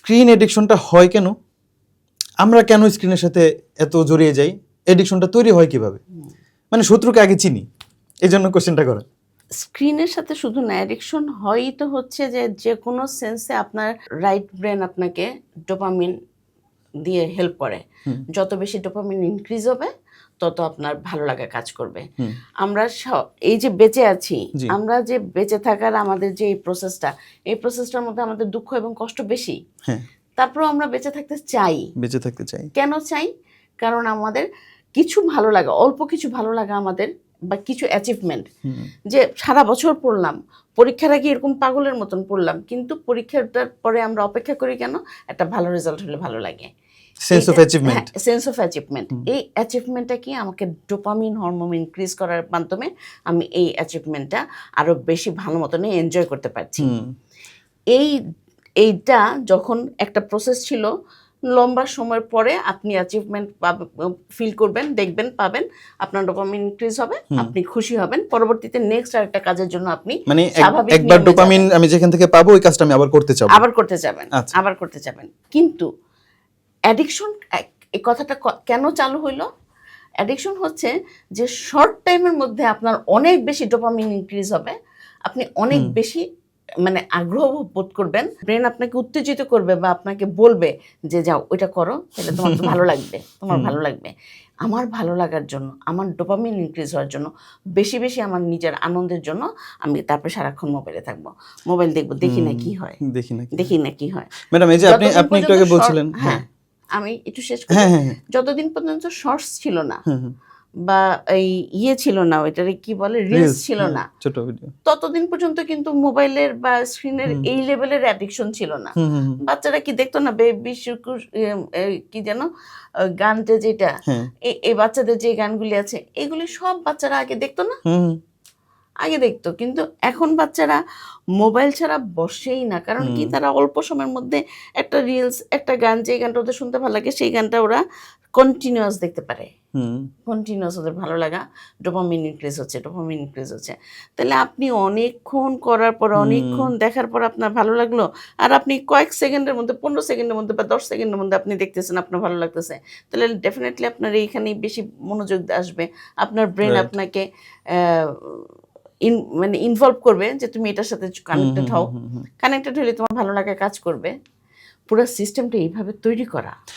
Screen এডিকশনটা হয় কেন? আমরা কেন স্ক্রিনের সাথে এত জড়িয়ে যাই? এডিকশনটা তৈরি হয় কিভাবে? মানে শত্রুকে আগে চিনি, এই জন্য কোশ্চেনটা করা। স্ক্রিনের সাথে শুধু না, অ্যাডিকশন হয়ই তো হচ্ছে যে কোনো সেন্সে আপনার রাইট ব্রেন আপনাকে ডোপামিন দিয়ে হেল্প করে। যত বেশি ডোপামিন ইনক্রিজ হবে তত আপনার ভালো লাগা কাজ করবে। আমরা এই যে বেঁচে আছি, জি। আমরা যে বেঁচে থাকার আমাদের যে এই প্রসেসটার মধ্যে আমাদের দুঃখ এবং কষ্ট বেশি। হ্যাঁ, তারপরেও আমরা বেঁচে থাকতে চাই। বেঁচে থাকতে চাই। কেন চাই? কারণ আমাদের কিছু ভালো লাগা, অল্প কিছু ভালো লাগা আমাদের, বা কিছু অ্যাচিভমেন্ট, যে সারা বছর পড়লাম, পরীক্ষার আগে এরকম পাগলের মতন পড়লাম, কিন্তু পরীক্ষাটার পরে আমরা অপেক্ষা করি কেন? একটা ভালো রেজাল্ট হলে ভালো লাগে, sense of achievement. Sense of achievement. এই অ্যাচিভমেন্টটা কি আমাকে ডোপামিন হরমোন ইনক্রিজ করার মাধ্যমে আমি এই অ্যাচিভমেন্টটা আরো বেশি ভালো মতনই এনজয় করতে পারছি। এইটা যখন একটা প্রসেস ছিল, লম্বা সময়ের পরে আপনি অ্যাচিভমেন্ট ফিল করবেন, দেখবেন, পাবেন, আপনার ডোপামিন ইনক্রিজ হবে, আপনি খুশি হবেন, পরবর্তীতে নেক্সট আরেকটা কাজের জন্য আপনি মানে স্বাভাবিক একবার নিয়মে ডোপামিন যাবেন। আমি যেখান থেকে পাবো ওই কাজটা আমি আবার করতে চাবো। আবার করতে যাবেন, আচ্ছা। আবার করতে যাবেন। কিন্তু অ্যাডিকশন, এই কথাটা কেন চালু হইলো? অ্যাডিকশন হচ্ছে যে শর্ট টাইমের মধ্যে আপনার অনেক বেশি ডোপামিন ইনক্রিজ হবে, আপনি অনেক বেশি মানে আগ্রহ বোধ করবেন, ব্রেন আপনাকে উত্তেজিত করবে বা আপনাকে বলবে যে যাও ওইটা করো, তাহলে তোমার তো ভালো লাগবে, তোমার ভালো লাগবে। আমার ভালো লাগার জন্য, আমার ডোপামিন ইনক্রিজ হওয়ার জন্য, বেশি বেশি আমার নিজের আনন্দের জন্য আমি তারপরে সারাক্ষণ মোবাইলে থাকবো, মোবাইল দেখবো, দেখি না কি হয়, দেখি না কি হয়। ম্যাডাম এই যে আপনি একটু আগে বলছিলেন, হ্যাঁ আমি একটু শেষ করি। যতদিন পর্যন্ত শর্টস ছিল না বা এই ছিল না, ওইটারে কি বলে, রিলস ছিল না, ছোট ভিডিও, ততদিন পর্যন্ত কিন্তু মোবাইলের বা স্ক্রিনের এই লেভেলের অ্যাডিকশন ছিল না। বাচ্চারা কি দেখতো না, বেবি শুকুর কি যেন গানটা, যেটা এই বাচ্চাদের যে গানগুলি আছে, এগুলি সব বাচ্চারা আগে দেখতো না, আগে দেখতো। কিন্তু এখন বাচ্চারা মোবাইল ছাড়া বসেই না। কারণ কি, তারা অল্প সময়ের মধ্যে একটা রিলস, একটা গান, যে গানটা ওদের শুনতে ভালো লাগে সেই গানটা ওরা কন্টিনিউয়াস দেখতে পারে, কন্টিনিউয়াস ওদের ভালো লাগা, ডোপামিন ইনক্রিজ হচ্ছে, ডোপামিন ইনক্রিজ হচ্ছে। তাহলে আপনি অনেকক্ষণ করার পর, অনেকক্ষণ দেখার পর আপনার ভালো লাগলো, আর আপনি কয়েক সেকেন্ডের মধ্যে, 15 সেকেন্ডের মধ্যে বা 10 সেকেন্ডের মধ্যে আপনি দেখতেছেন আপনার ভালো লাগতেছে, তাহলে ডেফিনেটলি আপনার এইখানেই বেশি মনোযোগ আসবে। আপনার ব্রেন আপনাকে মানে ইনভলভ করবে যে তুমি এটার সাথে কানেক্টেড হও, কানেক্টেড হলে তোমার ভালো লাগা কাজ করবে। পুরো সিস্টেমটা এইভাবে তৈরি করা।